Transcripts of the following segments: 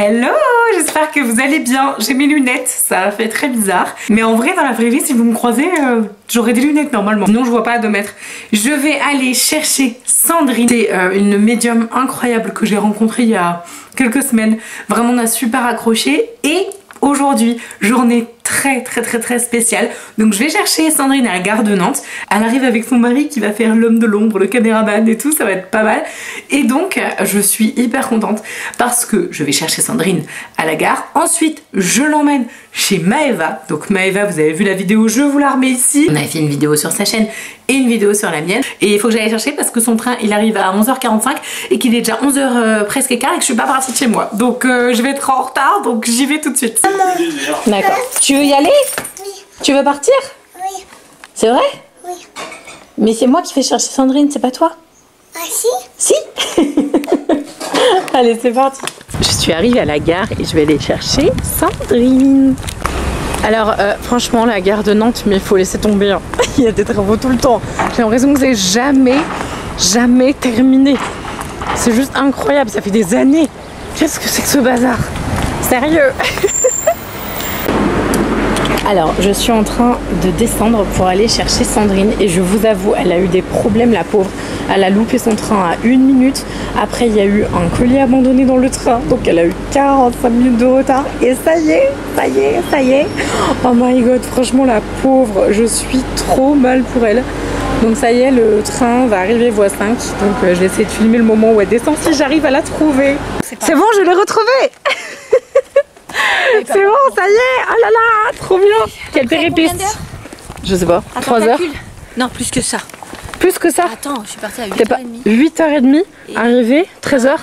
Hello, j'espère que vous allez bien. J'ai mes lunettes, ça fait très bizarre. Mais en vrai, dans la vraie vie, si vous me croisez, j'aurai des lunettes normalement. Sinon, je vois pas à 2 mètres. Je vais aller chercher Sandrine. C'est une médium incroyable que j'ai rencontrée il y a quelques semaines. Vraiment, on a super accroché. Et aujourd'hui, journée très spéciale. Donc je vais chercher Sandrine à la gare de Nantes. Elle arrive avec son mari qui va faire l'homme de l'ombre, le caméraman et tout, ça va être pas mal. Et donc je suis hyper contente parce que je vais chercher Sandrine à la gare. Ensuite je l'emmène chez Maëva. Donc Maëva, vous avez vu la vidéo, je vous la remets ici. On avait fait une vidéo sur sa chaîne et une vidéo sur la mienne. Et il faut que j'aille chercher parce que son train il arrive à 11h45 et qu'il est déjà 11h presque écart et que je suis pas partie de chez moi. Donc je vais être en retard, donc j'y vais tout de suite. D'accord. Tu veux y aller? Oui. Tu veux partir? Oui. C'est vrai? Oui. Mais c'est moi qui vais chercher Sandrine, c'est pas toi? Ah si? Si. Allez, c'est parti. Je suis arrivée à la gare et je vais aller chercher Sandrine. Alors franchement la gare de Nantes, mais il faut laisser tomber, hein. Il y a des travaux tout le temps. J'ai l'impression que c'est jamais terminé. C'est juste incroyable, ça fait des années. Qu'est-ce que c'est que ce bazar? Sérieux? Alors je suis en train de descendre pour aller chercher Sandrine et je vous avoue, elle a eu des problèmes, la pauvre. Elle a loupé son train à 1 minute. Après il y a eu un colis abandonné dans le train, donc elle a eu 45 minutes de retard. Et ça y est. Oh my god, franchement la pauvre, je suis trop mal pour elle. Donc ça y est, le train va arriver voie 5. Donc je vais essayer de filmer le moment où elle descend si j'arrive à la trouver. C'est bon, je l'ai retrouvée. C'est bon, ça y est. Oh là là, trop bien. Quelle péripétie. Je sais pas, 3 heures. Non, plus que ça. Plus que ça? Attends, je suis partie à 8h30. 8h30, arrivée, 13h.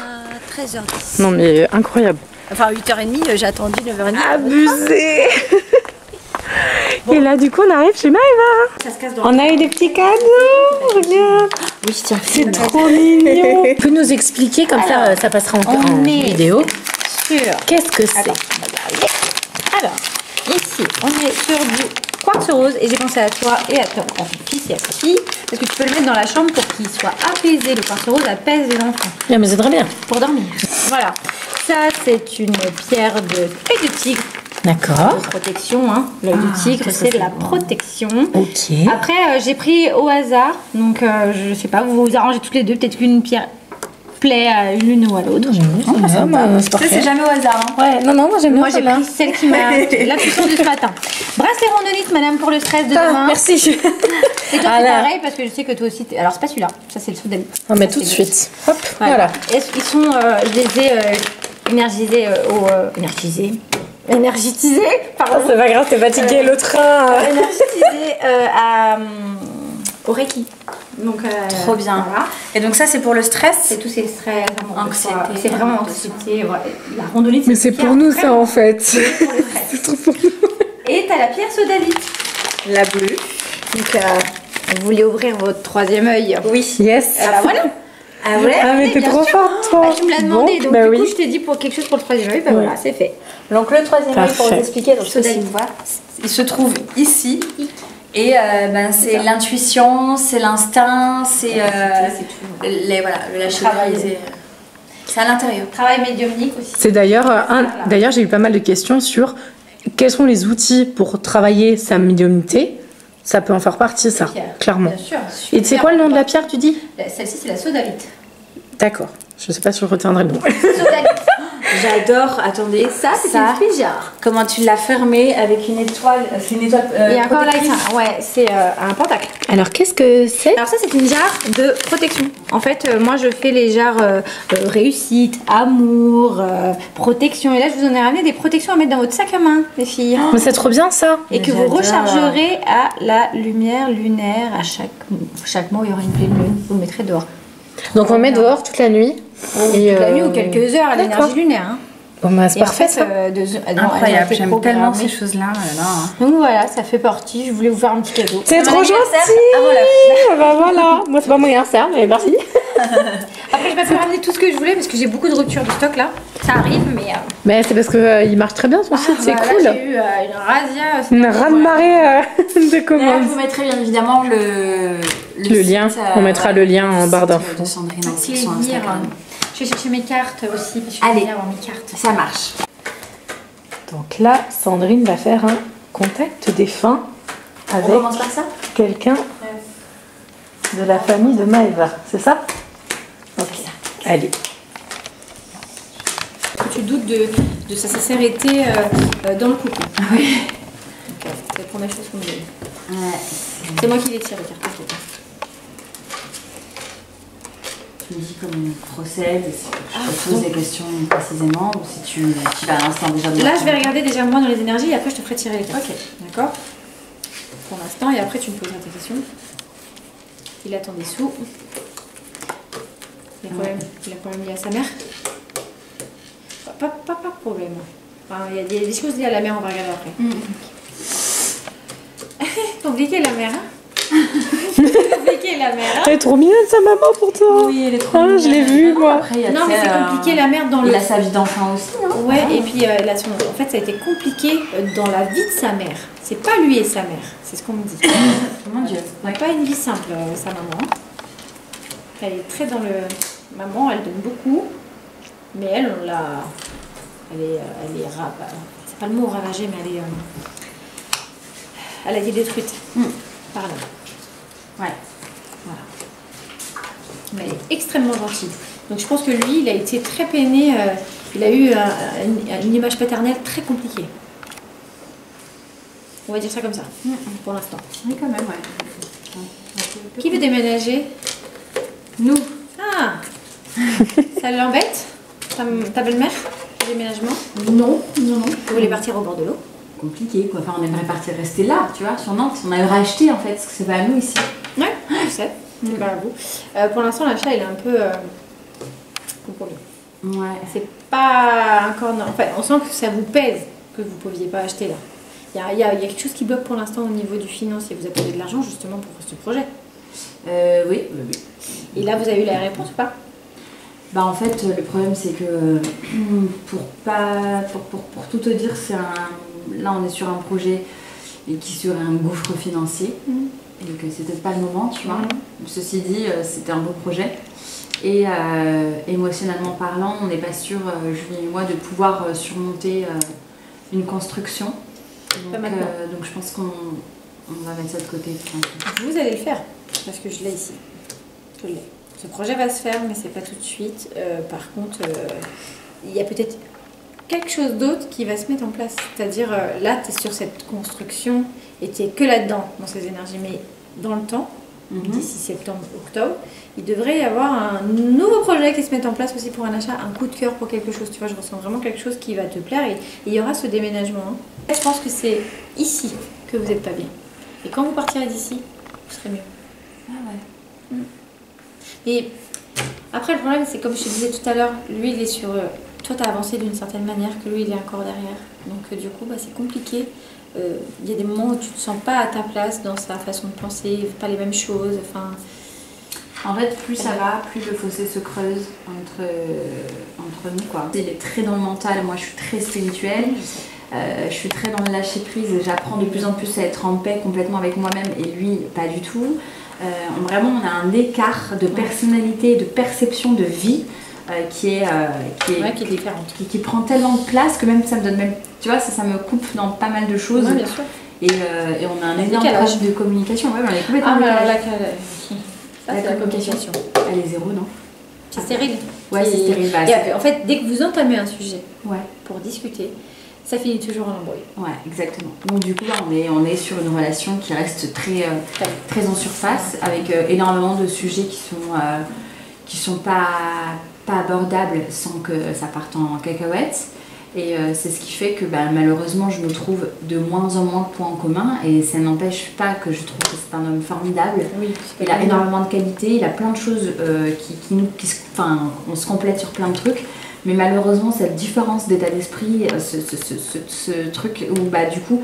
13h10. Non mais incroyable. Enfin 8h30, j'ai attendu 9h30. Abusé. Bon. Et là du coup on arrive chez Maëva. Ça se casse dans on a eu des petits cadeaux, regarde. Oui, tiens, c'est trop mignon. Tu peux nous expliquer, comme alors, ça passera en vidéo. Qu'est-ce que c'est? Alors, ici, on est sur du quartz rose et j'ai pensé à toi et à ton fils et à ta fille parce que tu peux le mettre dans la chambre pour qu'il soit apaisé. Le quartz rose apaise les enfants. Yeah, mais c'est très bien. Pour dormir. Voilà. Ça, c'est une pierre de l'œil de tigre. D'accord. De protection, hein. L'œil de tigre, c'est de la protection. Ok. Après, j'ai pris au hasard. Donc, je sais pas, vous vous arrangez toutes les deux. Peut-être qu'une pierre plaît à l'une ou à l'autre. Ça c'est jamais au hasard. Hein. Ouais, non, moi j'aime bien. Moi j'ai pris celle qui m'a la puissance de ce matin. Bracelet randonniste, madame, pour le stress de demain. Merci. Et toi c'est pareil parce que je sais que toi aussi. Alors c'est pas celui-là, ça c'est le soudalite. On met tout de suite. Hop, voilà. Ils sont, je les ai énergisés énergisés, pardon. Oh, c'est pas grave, t'es fatiguée, le train. Énergisés au Reiki. Donc, trop bien. Voilà. Et donc ça c'est pour le stress. C'est tous ces stress, anxiété. C'est vraiment anxiété. Ouais. La randonnée. Mais c'est pour nous ça en fait. C'est trop pour nous. Et t'as la pierre sodalite. La bleue. Donc vous voulez ouvrir votre 3e œil. Oui. Yes. Bah voilà. Ah ouais. Ah mais t'es trop forte toi. Tu me l'as demandé, donc bah du oui. coup je t'ai dit pour quelque chose pour le 3e œil. Bah voilà, c'est fait. Donc le 3e œil pour vous expliquer. Donc sodalite, voilà. Il se trouve ici. Et c'est l'intuition, c'est l'instinct, c'est le lâcher prise. C'est à l'intérieur. Travail médiumnique aussi. C'est d'ailleurs d'ailleurs j'ai eu pas mal de questions sur quels sont les outils pour travailler sa médiumnité. Ça peut en faire partie, ça, clairement. Bien sûr. Et c'est quoi le nom de la pierre, tu dis? Celle-ci, c'est la sodalite. D'accord. Je sais pas si je retiendrai le nom. Sodalite. J'adore. Attendez. Et ça, c'est une spéciare. Comment tu l'as fermé avec une étoile? C'est une étoile. Et encore là, ouais, c'est un pentacle. Alors, qu'est-ce que c'est? Alors ça, c'est une jarre de protection. En fait, moi, je fais les jarres réussite, amour, protection. Et là, je vous en ai ramené des protections à mettre dans votre sac à main, les filles. Mais c'est trop bien, ça. Et que vous rechargerez à la lumière lunaire. À chaque mois, il y aura une pleine lune. Vous le mettrez dehors. Donc, on met dehors toute la nuit. Et toute la nuit ou quelques heures à l'énergie lunaire. Hein. Bon, bah, c'est parfait, ça. Incroyable, j'aime tellement ces choses-là. Donc voilà, ça fait partie. Je voulais vous faire un petit cadeau. C'est trop gentil. Ah voilà. Bah voilà. Moi, c'est pas mon anniversaire, mais merci. Après, je vais pas ramener tout ce que je voulais parce que j'ai beaucoup de ruptures de stock là. Ça arrive, mais. Mais c'est parce que il marche très bien ton site, c'est cool. J'ai eu une razzia. Une raz-de-marée de commandes. Je vous mettrai bien évidemment le lien. On mettra le lien en barre d'infos. De Sandrine sur Instagram. Je vais chercher mes cartes aussi, parce que je Allez. vais avoir mes cartes. Ça marche. Donc là, Sandrine va faire un contact défunt On avec commence par ça? quelqu'un de la famille de Maëva, c'est ça? Ok, allez. Tu doutes de sa sincérité dans le couple. Oui. Ok, c'est la première chose qu'on me dit. Ouais. C'est moi qui les tire, les cartes. Ok. Tu me dis comment on procède, et si je te pose des questions précisément, ou si tu vas à l'instant déjà de Là, je vais regarder déjà moi dans les énergies et après je te ferai tirer les cartes. Ok. D'accord? Pour l'instant, et après tu me poseras tes questions. Il attend des sous. Il a quand même lié à sa mère. Pas de problème. Enfin, il y a des choses liées à la mère, on va regarder après. Compliqué la mère, hein? Compliqué la mère, hein? Elle est trop mignonne sa maman pour toi. Oui, elle est trop Ah, je l'ai vue moi. Après, il y a Non, mais c'est compliqué la mère dans le... Il a sa vie d'enfant aussi, non? Ouais, et puis en fait, ça a été compliqué dans la vie de sa mère. C'est pas lui et sa mère, c'est ce qu'on me dit. Mon Dieu. Ouais, pas une vie simple, sa maman. Elle est très dans le... Maman, elle donne beaucoup, mais elle, on l'a... Elle est c'est pas le mot ravagée, mais elle a été détruite par là. Ouais. Voilà. Mais elle est extrêmement gentille. Donc je pense que lui, il a été très peiné. Il a eu une image paternelle très compliquée. On va dire ça comme ça, pour l'instant. Oui, quand même, ouais. Qui veut déménager? Nous. Ah. Ça l'embête? Ta belle-mère? Le déménagement? Non. Vous voulez partir au bord de l'eau? Compliqué, quoi. Enfin, on aimerait partir rester là, tu vois, sur Nantes. On aimerait acheter, en fait, parce que c'est pas à nous ici. Ouais, je sais. C'est pas à vous. Pour l'instant, l'achat, il est un peu compromis. Ouais. C'est pas encore... Enfin, on sent que ça vous pèse que vous ne pouviez pas acheter là. Il y a quelque chose qui bloque pour l'instant au niveau du financier. Vous avez de l'argent justement pour ce projet. Oui. Et là, vous avez eu la réponse ou pas? Bah en fait, le problème c'est que pour tout te dire, là on est sur un projet qui est sur un gouffre financier et que c'était pas le moment, tu vois. Ceci dit, c'était un beau projet et émotionnellement parlant, on n'est pas sûr, Julie et moi, de pouvoir surmonter une construction. Donc je pense qu'on va mettre ça de côté. Vous allez le faire parce que je l'ai ici. Je l'ai. Ce projet va se faire, mais c'est pas tout de suite. Par contre, il y a peut-être quelque chose d'autre qui va se mettre en place. C'est-à-dire, là, tu es sur cette construction et tu es que là-dedans, dans ces énergies. Mais dans le temps, d'ici septembre, octobre, il devrait y avoir un nouveau projet qui se mette en place aussi pour un achat, un coup de cœur pour quelque chose. Tu vois, je ressens vraiment quelque chose qui va te plaire et il y aura ce déménagement. Hein. Je pense que c'est ici que vous n'êtes pas bien. Et quand vous partirez d'ici, vous serez mieux. Ah ouais. Et après, le problème, c'est comme je te disais tout à l'heure, lui, il est sur... toi, tu as avancé d'une certaine manière, que lui, il est encore derrière. Donc, du coup, c'est compliqué. Il y a des moments où tu ne te sens pas à ta place dans sa façon de penser, pas les mêmes choses. Enfin... En fait, plus ça va, plus le fossé se creuse entre nous, quoi. Il est très dans le mental, moi, je suis très spirituelle. Je suis très dans le lâcher prise. J'apprends de plus en plus à être en paix complètement avec moi-même et lui, pas du tout. Vraiment, on a un écart de personnalité, de perception de vie qui est différente. Qui prend tellement de place que même ça me donne même, tu vois, ça me coupe dans pas mal de choses. Ouais, bien sûr. Et on a un énorme problème de communication. Ouais, on est complètement mais alors décalage. ça, c'est la communication. Elle est zéro, non? C'est stérile. Ouais, c'est stérile. En fait, dès que vous entamez un sujet ouais. pour discuter, ça finit toujours en embrouille. Ouais, exactement. Donc du coup, là, on est sur une relation qui reste très en surface, avec énormément de sujets qui sont pas abordables sans que ça parte en cacahuètes. Et c'est ce qui fait que malheureusement, je me trouve de moins en moins de points en commun. Et ça n'empêche pas que je trouve que c'est un homme formidable. Oui, il a énormément de qualités, il a plein de choses on se complète sur plein de trucs. Mais malheureusement, cette différence d'état d'esprit, ce truc où du coup,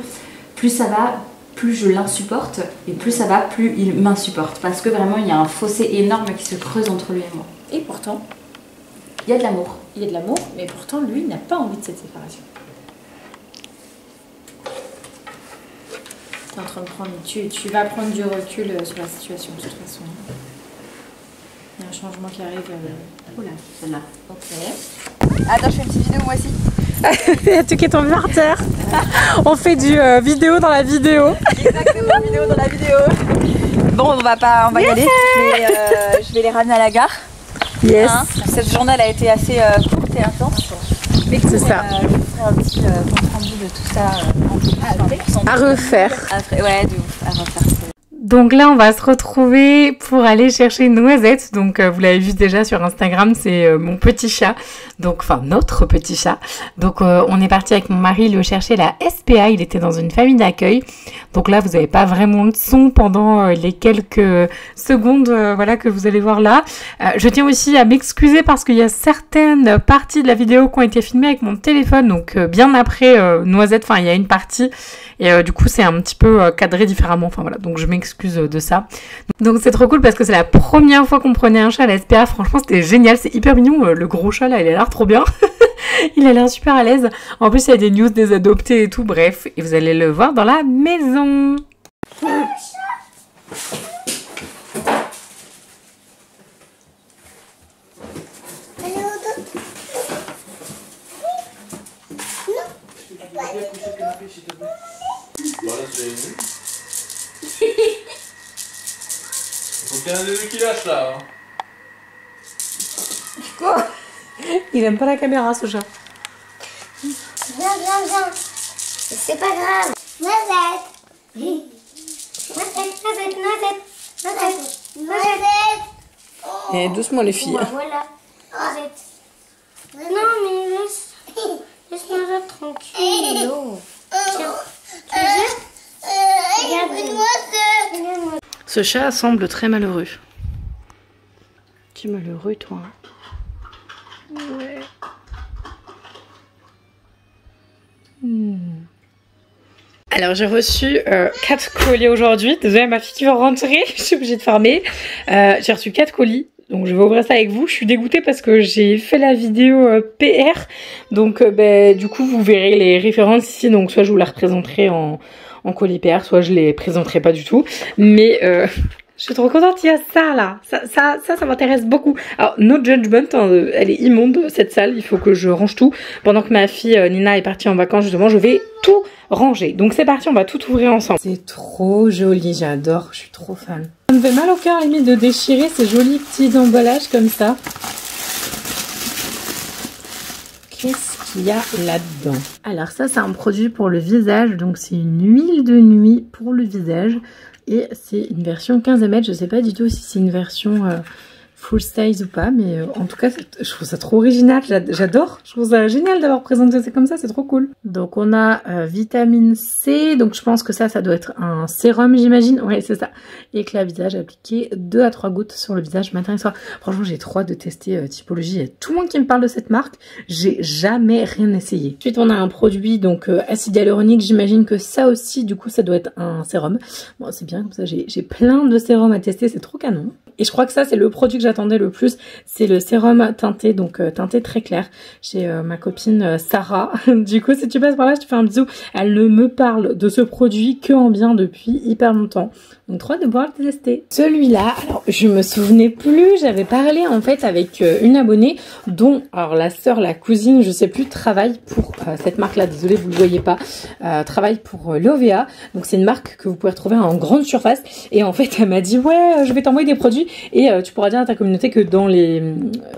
plus ça va, plus je l'insupporte, et plus ça va, plus il m'insupporte. Parce que vraiment, il y a un fossé énorme qui se creuse entre lui et moi. Et pourtant, il y a de l'amour. Il y a de l'amour, mais pourtant, lui, n'a pas envie de cette séparation. Tu es en train de prendre... Tu vas prendre du recul sur la situation, de toute façon. Il y a un changement qui arrive. Oula, celle-là. Ok. Attends, je fais une petite vidéo moi aussi. Tu qui est tombé par terre. On fait du vidéo dans la vidéo. Exactement, vidéo dans la vidéo. Bon, on va y aller. Je vais les ramener à la gare. Yes. Hein, cette journée elle a été assez courte et intense. C'est ça. Je vous ferai un petit compte rendu de tout ça À refaire. Ouais, de ouf, à refaire. Donc là, on va se retrouver pour aller chercher Noisette. Donc vous l'avez vu déjà sur Instagram, c'est mon petit chat. Donc, enfin, notre petit chat. Donc on est parti avec mon mari le chercher la SPA. Il était dans une famille d'accueil. Donc là, vous n'avez pas vraiment de son pendant les quelques secondes voilà, que vous allez voir là. Je tiens aussi à m'excuser parce qu'il y a certaines parties de la vidéo qui ont été filmées avec mon téléphone. Donc bien après Noisette, enfin il y a une partie. Et du coup, c'est un petit peu cadré différemment. Enfin voilà, donc je m'excuse de ça. Donc c'est trop cool parce que c'est la première fois qu'on prenait un chat à la SPA. Franchement, c'était génial. C'est hyper mignon. Le gros chat là, il a l'air trop bien. Il a l'air super à l'aise. En plus, il y a des news des adoptés et tout. Bref, et vous allez le voir dans la maison. Faut qu'il y en ait des deux qui lâchent là. Hein. Quoi? Il aime pas la caméra, ce chat. Viens. C'est pas grave. Noisette. Et doucement, les filles. Voilà. Noisette. Non, mais laisse Noisette tranquille. Tiens. Tu veux? Regarde. Ce chat semble très malheureux. Tu es malheureux, toi. Ouais. Alors j'ai reçu 4 colis aujourd'hui. Désolée, ma fille qui va rentrer, je suis obligée de fermer. J'ai reçu 4 colis. Donc je vais ouvrir ça avec vous. Je suis dégoûtée parce que j'ai fait la vidéo PR. Donc du coup vous verrez les références ici. Donc soit je vous la représenterai en colis PR, soit je les présenterai pas du tout. Mais je suis trop contente, il y a ça là. Ça m'intéresse beaucoup. Alors, no judgment, hein, elle est immonde cette salle. Il faut que je range tout. Pendant que ma fille Nina est partie en vacances, justement, je vais tout ranger. Donc c'est parti, on va tout ouvrir ensemble. C'est trop joli, j'adore, je suis trop fan. Ça me fait mal au cœur limite de déchirer ces jolis petits emballages comme ça. Qu'est-ce qu'il y a là-dedans? Alors ça, c'est un produit pour le visage. Donc c'est une huile de nuit pour le visage. Et c'est une version 15 ml. Je sais pas du tout si c'est une version full size ou pas. Mais en tout cas, je trouve ça trop original. J'adore. Je trouve ça génial d'avoir présenté ça comme ça. C'est trop cool. Donc on a vitamine C. Donc je pense que ça doit être un sérum, j'imagine. Ouais, c'est ça. Éclat visage appliqué 2 à 3 gouttes sur le visage matin et soir. Franchement, j'ai trop hâte de tester Typologie. Il y a tout le monde qui me parle de cette marque. J'ai jamais rien essayé. Ensuite, on a un produit, donc acide hyaluronique. J'imagine que ça aussi, du coup, ça doit être un sérum. Bon, c'est bien, comme ça, j'ai plein de sérums à tester. C'est trop canon. Et je crois que ça, c'est le produit que j'attendais le plus. C'est le sérum teinté, donc teinté très clair, chez ma copine Sarah. Du coup, si tu passes par là, je te fais un bisou. Elle ne me parle de ce produit que en bien depuis hyper longtemps. Donc, trop hâte de pouvoir le tester. Celui-là, alors, je me souvenais plus. J'avais parlé, en fait, avec une abonnée dont, alors, la sœur, la cousine, je sais plus, travaille pour cette marque-là. Désolée, vous le voyez pas. Travaille pour l'OVA. Donc, c'est une marque que vous pouvez retrouver en grande surface. Et en fait, elle m'a dit, ouais, je vais t'envoyer des produits et tu pourras dire à ta communauté que dans les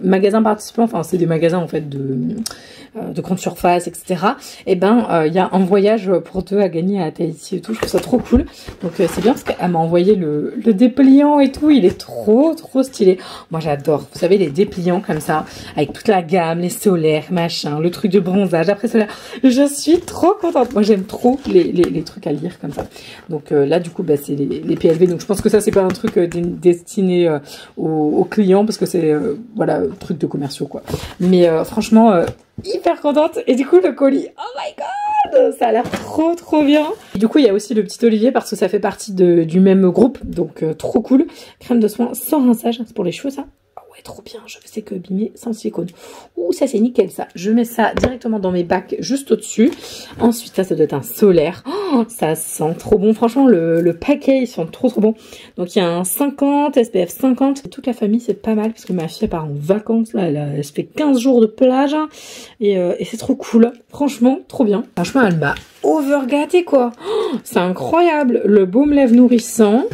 magasins participants, enfin, c'est des magasins, en fait, de grande surface, etc. Et ben, il y a un voyage pour 2 à gagner à Tahiti et tout. Je trouve ça trop cool. Donc, c'est bien parce qu'elle m'a envoyé le dépliant et tout. Il est trop stylé. Moi, j'adore. Vous savez, les dépliants comme ça, avec toute la gamme, les solaires, machin, le truc de bronzage, après solaire. Je suis trop contente. Moi, j'aime trop les trucs à lire comme ça. Donc là, du coup, bah, c'est les PLV. Donc, je pense que ça, c'est pas un truc destiné aux clients parce que c'est, voilà, truc de commerciaux, quoi. Mais franchement, hyper contente. Et du coup, le colis, oh my god, ça a l'air trop bien. Et du coup, il y a aussi le petit Olivier parce que ça fait partie du même groupe. Donc, trop cool. Crème de soin sans rinçage. C'est pour les cheveux, ça? Oh ouais, trop bien. Je sais que Bimé sans silicone. Ouh, ça c'est nickel ça. Je mets ça directement dans mes bacs juste au-dessus. Ensuite, ça doit être un solaire. Oh, ça sent trop bon. Franchement, le paquet, ils sont trop bon. Donc, il y a un 50, SPF 50. Toute la famille, c'est pas mal parce que ma fille, elle part en vacances. Là, elle se fait 15 jours de plage. Et c'est trop cool. Franchement, trop bien. Franchement, elle m'a overgâté quoi. Oh, c'est incroyable. Le baume lèvres nourrissant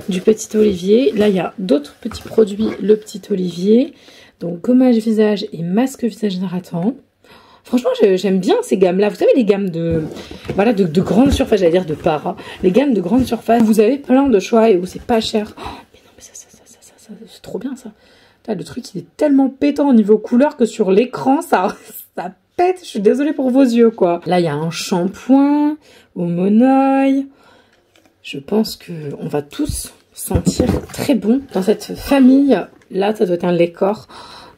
du Petit Olivier. Là, il y a d'autres petits produits. Le Petit Olivier. Donc, gommage visage et masque visage hydratant. Franchement, j'aime bien ces gammes-là. Vous savez, les gammes de grande surface, j'allais dire de para. Les gammes de grande surface, vous avez plein de choix et où c'est pas cher. Oh, mais non, mais ça, c'est trop bien ça. Là, le truc, il est tellement pétant au niveau couleur que sur l'écran, ça pète. Je suis désolée pour vos yeux, quoi. Là, il y a un shampoing au monoeil. Je pense qu'on va tous sentir très bon dans cette famille. Là, ça doit être un lait corps.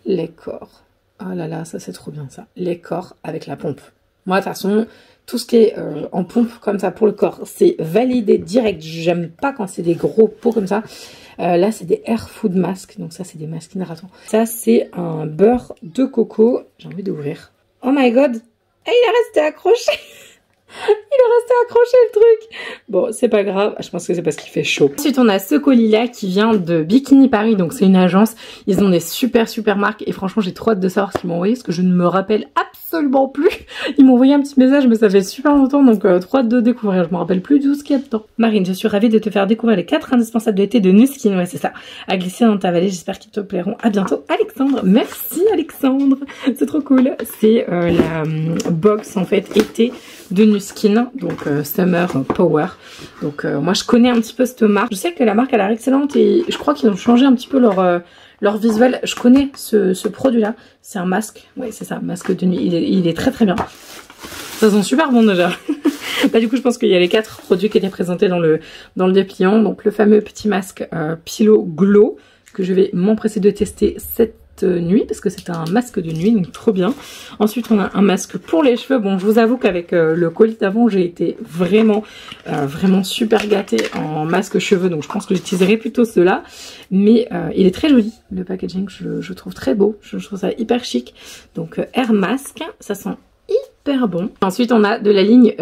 Lait corps. Oh là là, ça c'est trop bien ça. Les corps avec la pompe. Moi, de toute façon, tout ce qui est en pompe comme ça pour le corps, c'est validé direct. J'aime pas quand c'est des gros pots comme ça. Là, c'est des Air Food Masks. Donc ça, c'est des masques hydratants. Ça, c'est un beurre de coco. J'ai envie d'ouvrir. Oh my god. Et il est resté accroché. Il est resté accroché le truc. Bon, c'est pas grave. Je pense que c'est parce qu'il fait chaud. Ensuite, on a ce colis-là qui vient de Bikini Paris. Donc, c'est une agence. Ils ont des super marques. Et franchement, j'ai trop hâte de savoir ce qu'ils m'ont envoyé. Parce que je ne me rappelle absolument plus. Ils m'ont envoyé un petit message, mais ça fait super longtemps. Donc, trop hâte de découvrir. Je me rappelle plus du tout ce qu'il y a dedans. Marine, je suis ravie de te faire découvrir les 4 indispensables de l'été de Nuskin. Ouais, c'est ça. À glisser dans ta vallée. J'espère qu'ils te plairont. À bientôt, Alexandre. Merci, Alexandre. C'est trop cool. C'est la box, en fait, été de Nuskin, donc Summer Power. Donc moi je connais un petit peu cette marque. Je sais que la marque elle a l'air excellente et je crois qu'ils ont changé un petit peu leur visuel. Je connais ce produit là. C'est un masque. Ouais c'est ça, masque de nuit. Il est très bien. Ça sent super bon déjà. Bah, du coup je pense qu'il y a les 4 produits qui étaient présentés dans le dépliant. Donc le fameux petit masque Pillow Glow que je vais m'empresser de tester cette nuit parce que c'est un masque de nuit, donc trop bien. Ensuite on a un masque pour les cheveux. Bon je vous avoue qu'avec le colis d'avant j'ai été vraiment super gâtée en masque cheveux, donc je pense que j'utiliserai plutôt ceux-là, mais il est très joli le packaging, je trouve très beau, je trouve ça hyper chic. Donc Air Mask, ça sent hyper bon. Ensuite on a de la ligne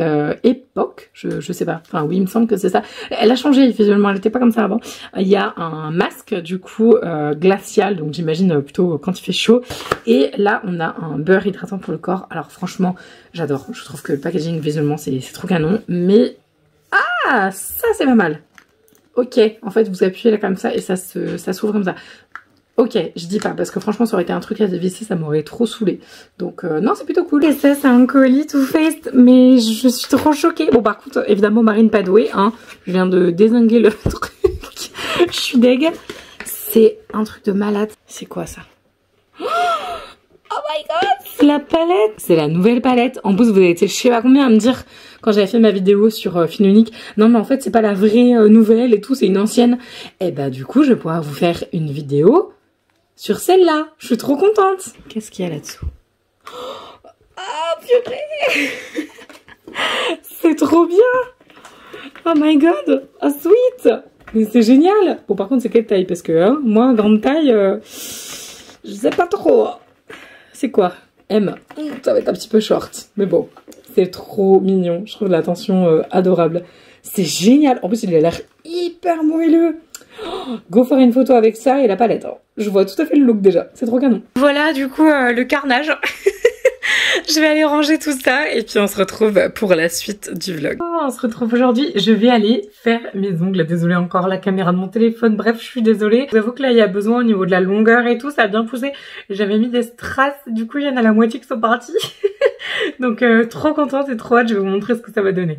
Epoch, je sais pas, enfin oui il me semble que c'est ça. Elle a changé visuellement, elle était pas comme ça avant. Il y a un masque du coup glacial, donc j'imagine plutôt quand il fait chaud. Et là on a un beurre hydratant pour le corps. Alors franchement j'adore, je trouve que le packaging visuellement c'est trop canon. Mais ah ça c'est pas mal. Ok, en fait vous appuyez là comme ça et ça s'ouvre comme ça. Ok, je dis pas, parce que franchement, ça aurait été un truc à dévisser, ça m'aurait trop saoulé. Donc, non, c'est plutôt cool. Et ça, c'est un colis Too Faced, mais je suis trop choquée. Bon, par contre, évidemment, Marine pas douée, hein. Je viens de dézinguer le truc. Je suis deg. C'est un truc de malade. C'est quoi ça? Oh my god! C'est la palette! C'est la nouvelle palette. En plus, vous avez été je sais pas combien à me dire, quand j'avais fait ma vidéo sur Fine Unique, non mais en fait, c'est pas la vraie nouvelle et tout, c'est une ancienne. Et bah, du coup, je vais pouvoir vous faire une vidéo sur celle-là. Je suis trop contente. Qu'est-ce qu'il y a là-dessous? Oh purée. C'est trop bien. Oh my god. Oh sweet. Mais c'est génial. Bon par contre c'est quelle taille? Parce que hein, moi grande taille, je sais pas trop. C'est quoi? M. Ça va être un petit peu short. Mais bon, c'est trop mignon. Je trouve l'attention adorable. C'est génial. En plus il a l'air hyper moelleux. Go faire une photo avec ça et la palette. Je vois tout à fait le look déjà. C'est trop canon. Voilà du coup le carnage. Je vais aller ranger tout ça et puis on se retrouve pour la suite du vlog. On se retrouve aujourd'hui. Je vais aller faire mes ongles. Désolée encore la caméra de mon téléphone. Bref, je suis désolée. Je vous avoue que là il y a besoin au niveau de la longueur et tout. Ça a bien poussé. J'avais mis des strass. Du coup il y en a la moitié qui sont partis. Donc trop contente et trop hâte. Je vais vous montrer ce que ça va donner.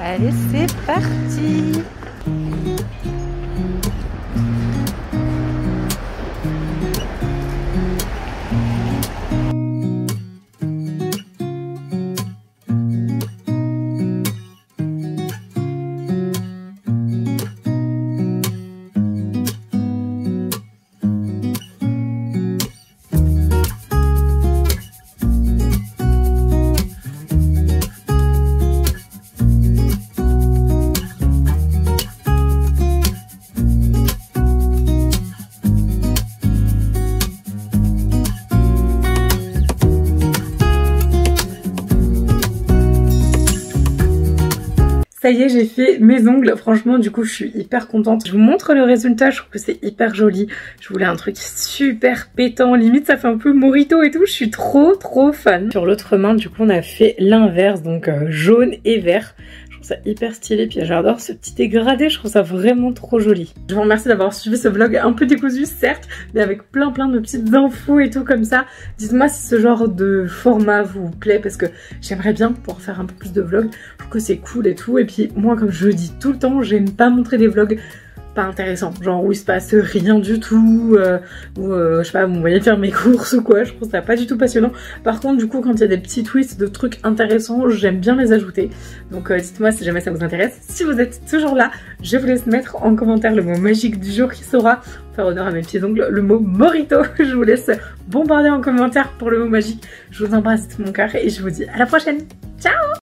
Allez c'est parti. Ça y est, j'ai fait mes ongles. Franchement, du coup, je suis hyper contente. Je vous montre le résultat. Je trouve que c'est hyper joli. Je voulais un truc super pétant. Limite, ça fait un peu mojito et tout. Je suis trop fan. Sur l'autre main, du coup, on a fait l'inverse. Donc, jaune et vert. Je trouve ça hyper stylé, puis j'adore ce petit dégradé, je trouve ça vraiment trop joli. Je vous remercie d'avoir suivi ce vlog un peu décousu certes, mais avec plein de petites infos et tout comme ça. Dites-moi si ce genre de format vous plaît, parce que j'aimerais bien pouvoir faire un peu plus de vlogs. Je trouve que c'est cool et tout, et puis moi comme je le dis tout le temps, j'aime pas montrer des vlogs pas intéressant, genre où il se passe rien du tout, je sais pas, vous voyez faire mes courses ou quoi, je trouve ça pas du tout passionnant. Par contre du coup quand il y a des petits twists de trucs intéressants, j'aime bien les ajouter, donc dites-moi si jamais ça vous intéresse. Si vous êtes toujours là, je vous laisse mettre en commentaire le mot magique du jour qui sera, pour faire honneur à mes petits ongles, le mot mojito. Je vous laisse bombarder en commentaire pour le mot magique. Je vous embrasse de tout mon cœur et je vous dis à la prochaine. Ciao!